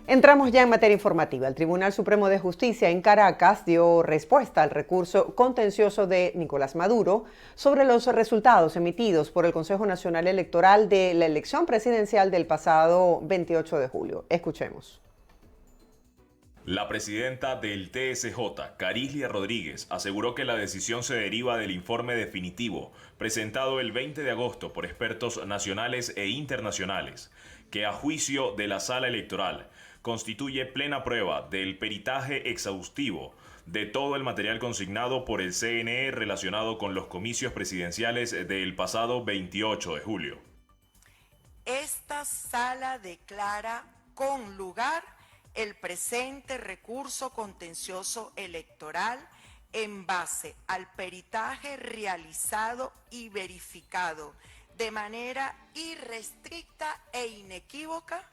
Entramos ya en materia informativa. El Tribunal Supremo de Justicia en Caracas dio respuesta al recurso contencioso de Nicolás Maduro sobre los resultados emitidos por el Consejo Nacional Electoral de la elección presidencial del pasado 28 de julio. Escuchemos. La presidenta del TSJ, Carislia Rodríguez, aseguró que la decisión se deriva del informe definitivo presentado el 20 de agosto por expertos nacionales e internacionales, que a juicio de la Sala Electoral constituye plena prueba del peritaje exhaustivo de todo el material consignado por el CNE relacionado con los comicios presidenciales del pasado 28 de julio. Esta sala declara con lugar el presente recurso contencioso electoral en base al peritaje realizado y verificado de manera irrestricta e inequívoca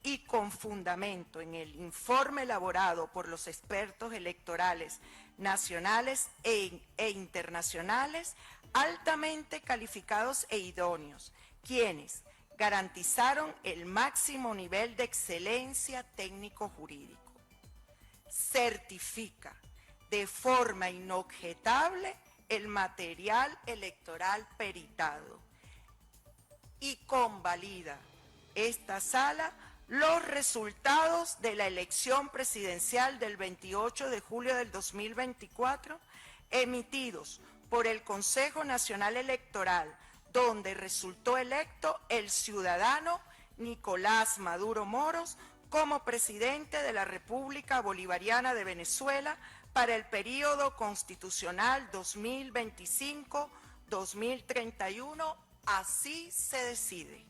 y con fundamento en el informe elaborado por los expertos electorales nacionales e internacionales altamente calificados e idóneos, quienes garantizaron el máximo nivel de excelencia técnico-jurídico. Certifica de forma inobjetable el material electoral peritado y convalida esta sala los resultados de la elección presidencial del 28 de julio del 2024 emitidos por el Consejo Nacional Electoral, donde resultó electo el ciudadano Nicolás Maduro Moros como presidente de la República Bolivariana de Venezuela para el período constitucional 2025-2031. Así se decide.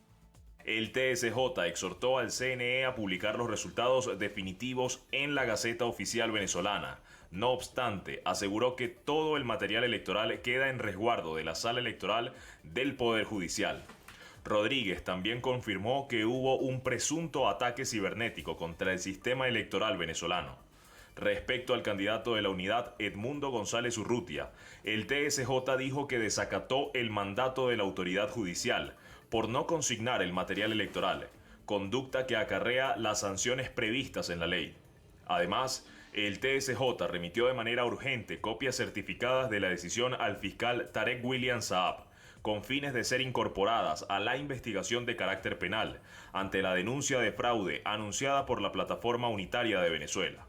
El TSJ exhortó al CNE a publicar los resultados definitivos en la Gaceta Oficial venezolana. No obstante, aseguró que todo el material electoral queda en resguardo de la Sala Electoral del Poder Judicial. Rodríguez también confirmó que hubo un presunto ataque cibernético contra el sistema electoral venezolano. Respecto al candidato de la unidad, Edmundo González Urrutia, el TSJ dijo que desacató el mandato de la autoridad judicial por no consignar el material electoral, conducta que acarrea las sanciones previstas en la ley. Además, el TSJ remitió de manera urgente copias certificadas de la decisión al fiscal Tarek William Saab, con fines de ser incorporadas a la investigación de carácter penal ante la denuncia de fraude anunciada por la Plataforma Unitaria de Venezuela.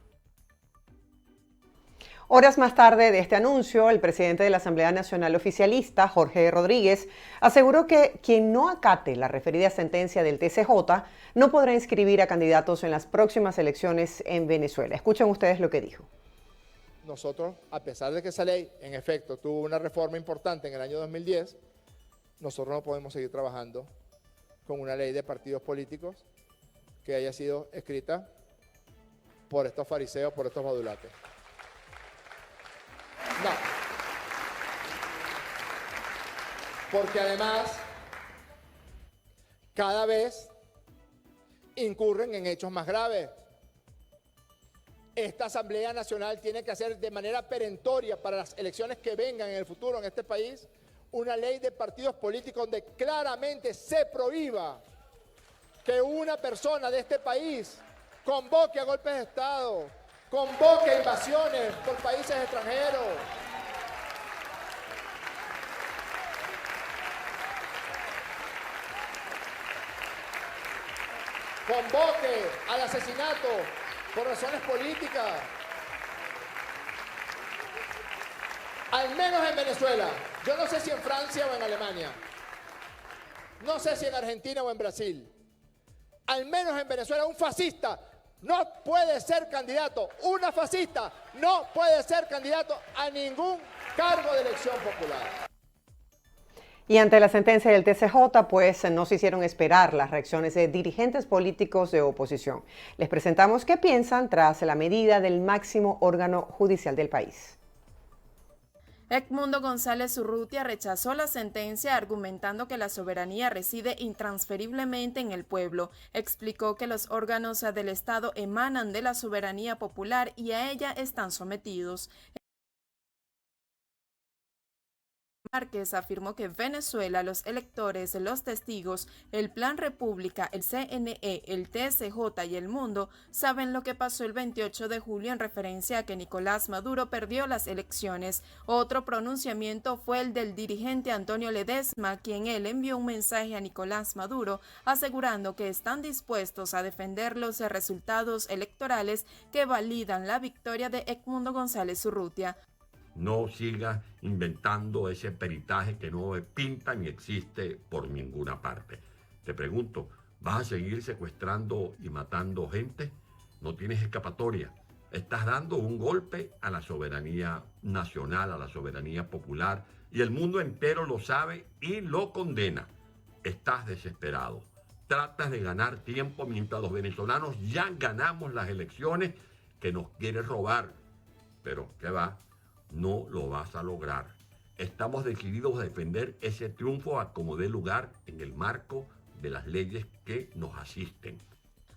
Horas más tarde de este anuncio, el presidente de la Asamblea Nacional Oficialista, Jorge Rodríguez, aseguró que quien no acate la referida sentencia del TSJ no podrá inscribir a candidatos en las próximas elecciones en Venezuela. Escuchen ustedes lo que dijo. Nosotros, a pesar de que esa ley, en efecto, tuvo una reforma importante en el año 2010, nosotros no podemos seguir trabajando con una ley de partidos políticos que haya sido escrita por estos fariseos, por estos badulaques. No. Porque además, cada vez incurren en hechos más graves. Esta Asamblea Nacional tiene que hacer de manera perentoria para las elecciones que vengan en el futuro en este país una ley de partidos políticos donde claramente se prohíba que una persona de este país convoque a golpes de Estado, convoque a invasiones por países extranjeros. Convoque al asesinato por razones políticas. Al menos en Venezuela. Yo no sé si en Francia o en Alemania. No sé si en Argentina o en Brasil. Al menos en Venezuela un fascista no puede ser candidato. Una fascista no puede ser candidato a ningún cargo de elección popular. Y ante la sentencia del TSJ, pues no se hicieron esperar las reacciones de dirigentes políticos de oposición. Les presentamos qué piensan tras la medida del máximo órgano judicial del país. Edmundo González Urrutia rechazó la sentencia argumentando que la soberanía reside intransferiblemente en el pueblo. Explicó que los órganos del Estado emanan de la soberanía popular y a ella están sometidos. Márquez afirmó que Venezuela, los electores, los testigos, el Plan República, el CNE, el TSJ y el mundo saben lo que pasó el 28 de julio en referencia a que Nicolás Maduro perdió las elecciones. Otro pronunciamiento fue el del dirigente Antonio Ledesma, quien él envió un mensaje a Nicolás Maduro asegurando que están dispuestos a defender los resultados electorales que validan la victoria de Edmundo González Urrutia. No sigas inventando ese peritaje que no pinta ni existe por ninguna parte. Te pregunto, ¿vas a seguir secuestrando y matando gente? No tienes escapatoria. Estás dando un golpe a la soberanía nacional, a la soberanía popular, y el mundo entero lo sabe y lo condena. Estás desesperado. Tratas de ganar tiempo mientras los venezolanos ya ganamos las elecciones que nos quieres robar. Pero, ¿qué va? No lo vas a lograr. Estamos decididos a defender ese triunfo a como dé lugar en el marco de las leyes que nos asisten.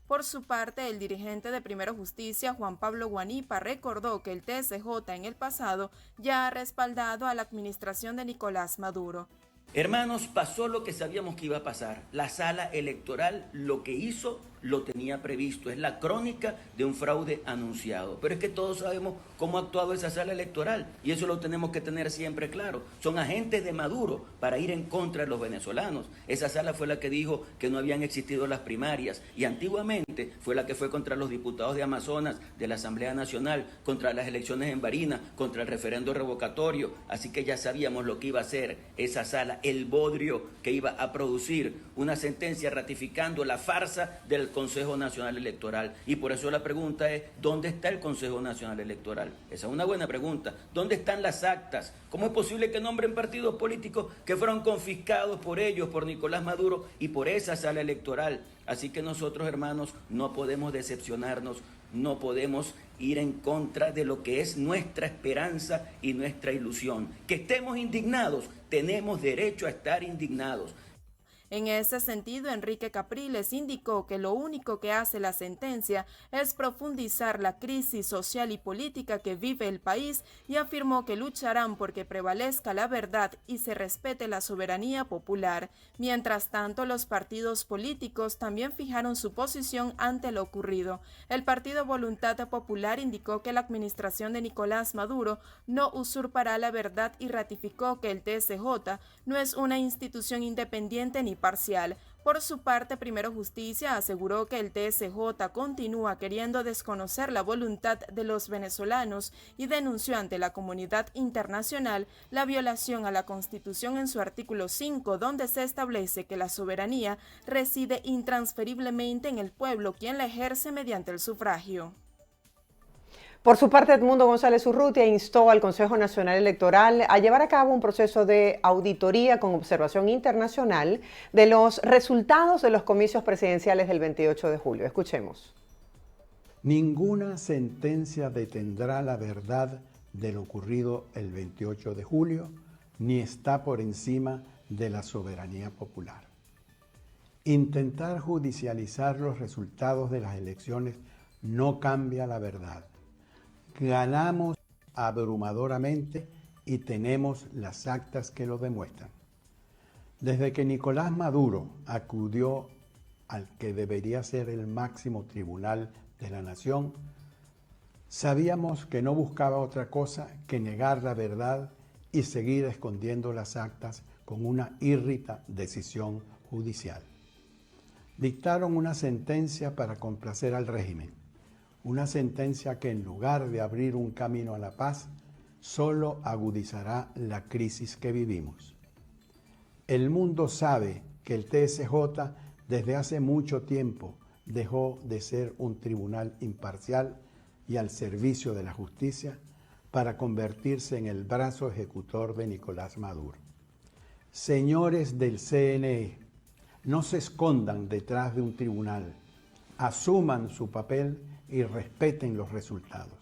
Por su parte, el dirigente de Primero Justicia, Juan Pablo Guanipa, recordó que el TSJ en el pasado ya ha respaldado a la administración de Nicolás Maduro. Hermanos, pasó lo que sabíamos que iba a pasar. La sala electoral lo que hizo lo tenía previsto. Es la crónica de un fraude anunciado. Pero es que todos sabemos cómo ha actuado esa sala electoral y eso lo tenemos que tener siempre claro. Son agentes de Maduro para ir en contra de los venezolanos. Esa sala fue la que dijo que no habían existido las primarias y antiguamente fue la que fue contra los diputados de Amazonas, de la Asamblea Nacional, contra las elecciones en Barinas, contra el referendo revocatorio. Así que ya sabíamos lo que iba a hacer esa sala, el bodrio que iba a producir una sentencia ratificando la farsa del Consejo Nacional Electoral. Y por eso la pregunta es, ¿dónde está el Consejo Nacional Electoral? Esa es una buena pregunta. ¿Dónde están las actas? ¿Cómo es posible que nombren partidos políticos que fueron confiscados por ellos, por Nicolás Maduro y por esa sala electoral? Así que nosotros, hermanos, no podemos decepcionarnos, no podemos ir en contra de lo que es nuestra esperanza y nuestra ilusión. Que estemos indignados, tenemos derecho a estar indignados. En ese sentido, Enrique Capriles indicó que lo único que hace la sentencia es profundizar la crisis social y política que vive el país y afirmó que lucharán porque prevalezca la verdad y se respete la soberanía popular. Mientras tanto, los partidos políticos también fijaron su posición ante lo ocurrido. El partido Voluntad Popular indicó que la administración de Nicolás Maduro no usurpará la verdad y ratificó que el TSJ no es una institución independiente ni parcial. Por su parte, Primero Justicia aseguró que el TSJ continúa queriendo desconocer la voluntad de los venezolanos y denunció ante la comunidad internacional la violación a la Constitución en su artículo 5, donde se establece que la soberanía reside intransferiblemente en el pueblo, quien la ejerce mediante el sufragio. Por su parte, Edmundo González Urrutia instó al Consejo Nacional Electoral a llevar a cabo un proceso de auditoría con observación internacional de los resultados de los comicios presidenciales del 28 de julio. Escuchemos. Ninguna sentencia detendrá la verdad de lo ocurrido el 28 de julio, ni está por encima de la soberanía popular. Intentar judicializar los resultados de las elecciones no cambia la verdad. Ganamos abrumadoramente y tenemos las actas que lo demuestran. Desde que Nicolás Maduro acudió al que debería ser el máximo tribunal de la nación, sabíamos que no buscaba otra cosa que negar la verdad y seguir escondiendo las actas con una írrita decisión judicial. Dictaron una sentencia para complacer al régimen. Una sentencia que en lugar de abrir un camino a la paz, solo agudizará la crisis que vivimos. El mundo sabe que el TSJ desde hace mucho tiempo dejó de ser un tribunal imparcial y al servicio de la justicia para convertirse en el brazo ejecutor de Nicolás Maduro. Señores del CNE, no se escondan detrás de un tribunal, asuman su papel y respeten los resultados.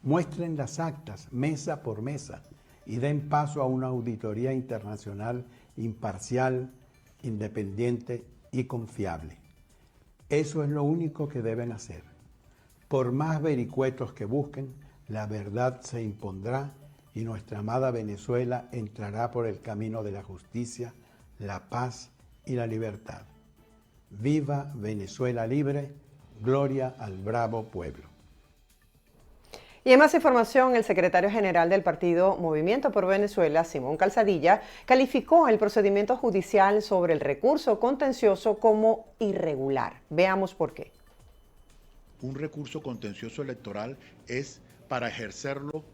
Muestren las actas mesa por mesa y den paso a una auditoría internacional imparcial, independiente y confiable. Eso es lo único que deben hacer. Por más vericuetos que busquen, la verdad se impondrá y y nuestra amada Venezuela entrará por el camino de la justicia, la paz y la libertad. ¡Viva Venezuela libre! ¡Gloria al bravo pueblo! Y en más información, el secretario general del partido Movimiento por Venezuela, Simón Calzadilla, calificó el procedimiento judicial sobre el recurso contencioso como irregular. Veamos por qué. Un recurso contencioso electoral es para ejercerlo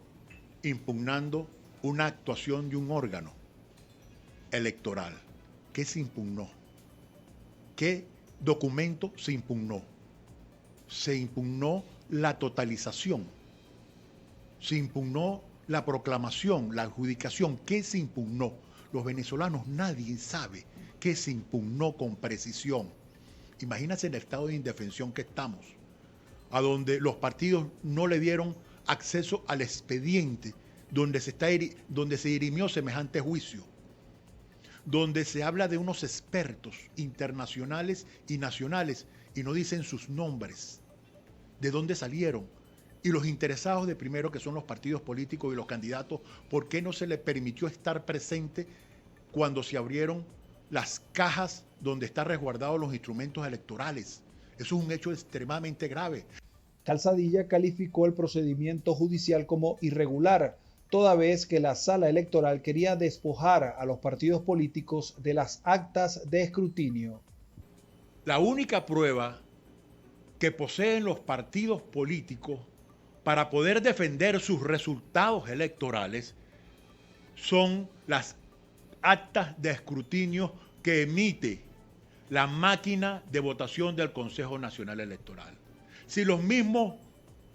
impugnando una actuación de un órgano electoral. ¿Qué se impugnó? ¿Qué documento se impugnó? Se impugnó la totalización. Se impugnó la proclamación, la adjudicación. ¿Qué se impugnó? Los venezolanos, nadie sabe qué se impugnó con precisión. Imagínense el estado de indefensión que estamos, a donde los partidos no le dieron acceso al expediente donde se dirimió semejante juicio, donde se habla de unos expertos internacionales y nacionales y no dicen sus nombres, de dónde salieron. Y los interesados de primero, que son los partidos políticos y los candidatos, ¿por qué no se les permitió estar presente cuando se abrieron las cajas donde están resguardados los instrumentos electorales? Eso es un hecho extremadamente grave. Calzadilla calificó el procedimiento judicial como irregular, toda vez que la sala electoral quería despojar a los partidos políticos de las actas de escrutinio. La única prueba que poseen los partidos políticos para poder defender sus resultados electorales son las actas de escrutinio que emite la máquina de votación del Consejo Nacional Electoral. Si los mismos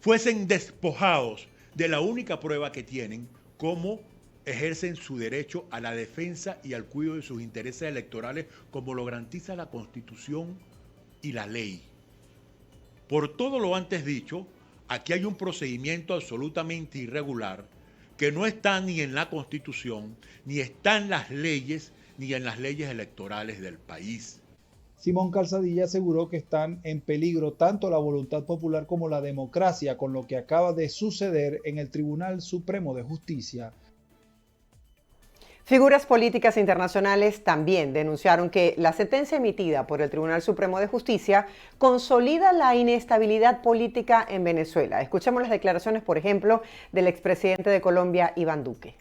fuesen despojados de la única prueba que tienen, cómo ejercen su derecho a la defensa y al cuidado de sus intereses electorales, como lo garantiza la Constitución y la ley. Por todo lo antes dicho, aquí hay un procedimiento absolutamente irregular que no está ni en la Constitución, ni está en las leyes, ni en las leyes electorales del país. Simón Calzadilla aseguró que están en peligro tanto la voluntad popular como la democracia con lo que acaba de suceder en el Tribunal Supremo de Justicia. Figuras políticas internacionales también denunciaron que la sentencia emitida por el Tribunal Supremo de Justicia consolida la inestabilidad política en Venezuela. Escuchemos las declaraciones, por ejemplo, del expresidente de Colombia, Iván Duque.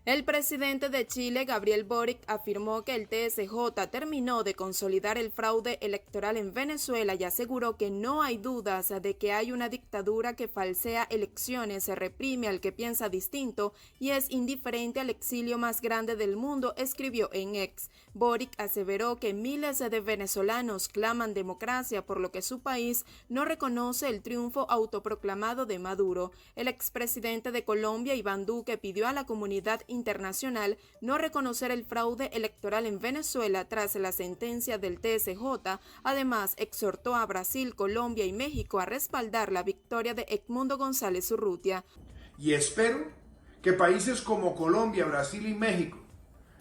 El presidente de Chile, Gabriel Boric, afirmó que el TSJ terminó de consolidar el fraude electoral en Venezuela y aseguró que no hay dudas de que hay una dictadura que falsea elecciones, se reprime al que piensa distinto y es indiferente al exilio más grande del mundo, escribió en X. Boric aseveró que miles de venezolanos claman democracia, por lo que su país no reconoce el triunfo autoproclamado de Maduro. El expresidente de Colombia, Iván Duque, pidió a la comunidad internacional no reconocer el fraude electoral en Venezuela tras la sentencia del TSJ. Además, exhortó a Brasil, Colombia y México a respaldar la victoria de Edmundo González Urrutia. Y espero que países como Colombia, Brasil y México,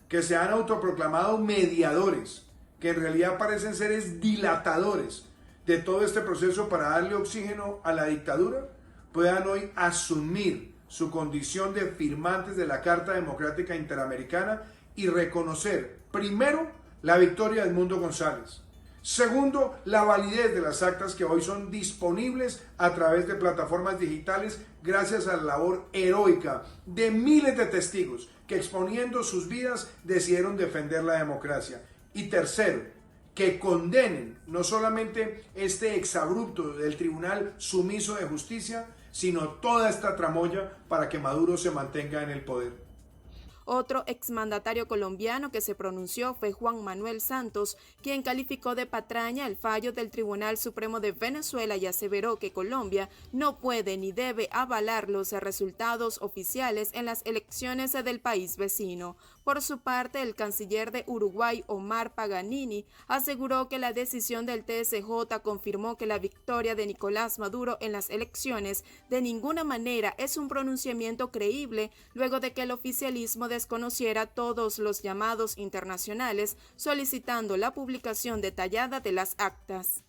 que se han autoproclamado mediadores, que en realidad parecen ser dilatadores de todo este proceso para darle oxígeno a la dictadura, puedan hoy asumir su condición de firmantes de la Carta Democrática Interamericana y reconocer, primero, la victoria de Edmundo González. Segundo, la validez de las actas que hoy son disponibles a través de plataformas digitales gracias a la labor heroica de miles de testigos que exponiendo sus vidas decidieron defender la democracia. Y tercero, que condenen no solamente este exabrupto del Tribunal Sumiso de Justicia, sino toda esta tramoya para que Maduro se mantenga en el poder. Otro exmandatario colombiano que se pronunció fue Juan Manuel Santos, quien calificó de patraña el fallo del Tribunal Supremo de Venezuela y aseveró que Colombia no puede ni debe avalar los resultados oficiales en las elecciones del país vecino. Por su parte, el canciller de Uruguay, Omar Paganini, aseguró que la decisión del TSJ confirmó que la victoria de Nicolás Maduro en las elecciones de ninguna manera es un pronunciamiento creíble luego de que el oficialismo desconociera todos los llamados internacionales solicitando la publicación detallada de las actas.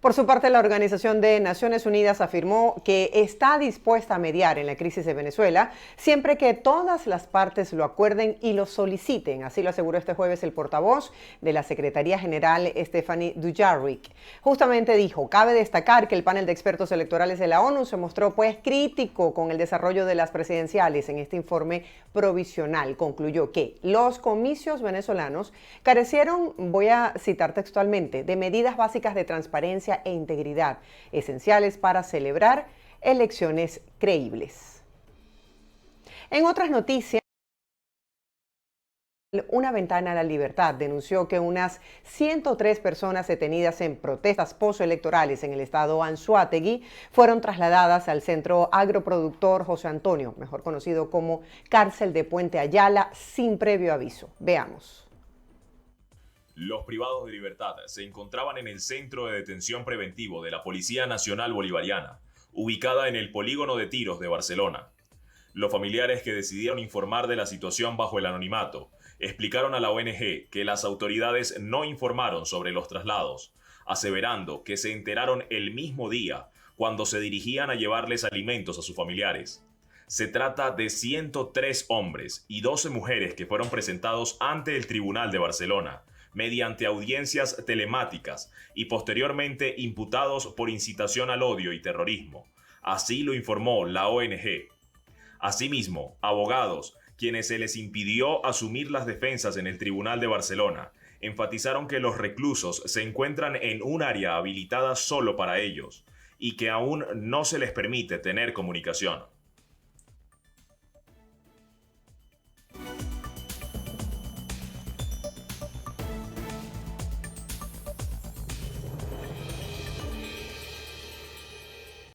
Por su parte, la Organización de Naciones Unidas afirmó que está dispuesta a mediar en la crisis de Venezuela siempre que todas las partes lo acuerden y lo soliciten. Así lo aseguró este jueves el portavoz de la Secretaría General, Stephanie Dujarric. Justamente dijo, cabe destacar que el panel de expertos electorales de la ONU se mostró pues crítico con el desarrollo de las presidenciales. En este informe provisional concluyó que los comicios venezolanos carecieron, voy a citar textualmente, de medidas básicas de transparencia e integridad, esenciales para celebrar elecciones creíbles. En otras noticias, Una Ventana a la Libertad denunció que unas 103 personas detenidas en protestas postelectorales en el estado Anzoátegui fueron trasladadas al centro agroproductor José Antonio, mejor conocido como Cárcel de Puente Ayala, sin previo aviso. Veamos. Los privados de libertad se encontraban en el centro de detención preventivo de la Policía Nacional Bolivariana, ubicada en el polígono de tiros de Barcelona. Los familiares que decidieron informar de la situación bajo el anonimato explicaron a la ONG que las autoridades no informaron sobre los traslados, aseverando que se enteraron el mismo día cuando se dirigían a llevarles alimentos a sus familiares. Se trata de 103 hombres y 12 mujeres que fueron presentados ante el Tribunal de Barcelona, mediante audiencias telemáticas y posteriormente imputados por incitación al odio y terrorismo. Así lo informó la ONG. Asimismo, abogados, quienes se les impidió asumir las defensas en el Tribunal de Barcelona, enfatizaron que los reclusos se encuentran en un área habilitada solo para ellos y que aún no se les permite tener comunicación.